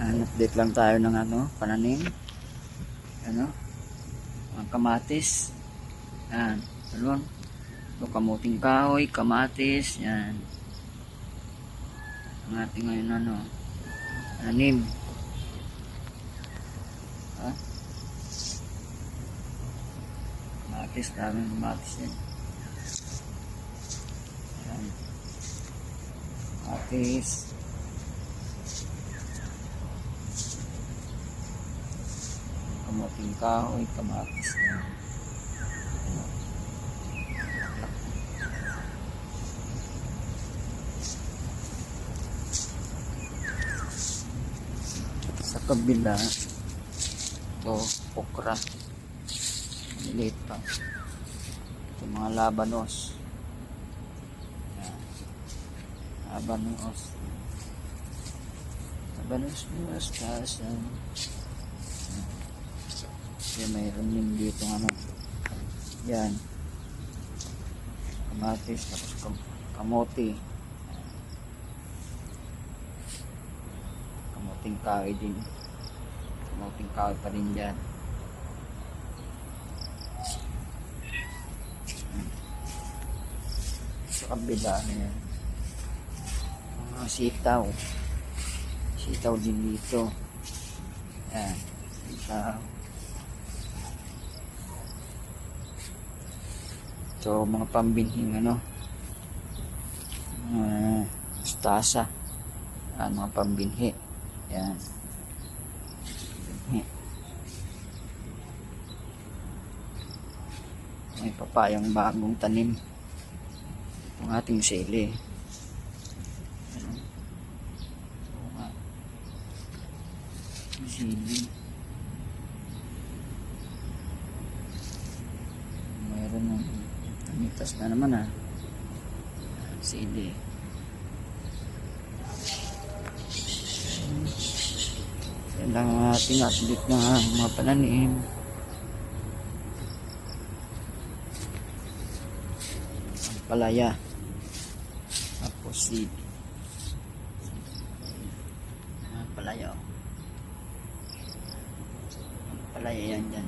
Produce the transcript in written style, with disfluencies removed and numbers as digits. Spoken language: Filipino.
Update lang tayo ng pananim. Ang kamatis. Yan. Kamuting kahoy, kamatis. Yan. Ang ating ngayon pananim. Kamatis, daming kamatis yan. Yan. Kamatis. Kamuting kahoy, kamatis na. Sa kabila, ito, okra. Maliit pa. Ito mga labanos. Yan. Labanos. Labanos, tasan. Mayroon din dito yan, kamatis, tapos kamote, kamuting kahoy din, kamuting kahoy pa rin dyan. Sa kabila yan, mga sitaw din dito. Yan, sitaw. So, mga pambinhing mustasa. Mga pambinhi. Yan. Pambinhi. May papayang bagong tanim. Ang ating sili. Sili. Mayroon ng mitas na naman sili. Yan lang ang ating update ng mga pananim. Ang palaya, tapos seed. Ang palaya, ang palaya yan dyan.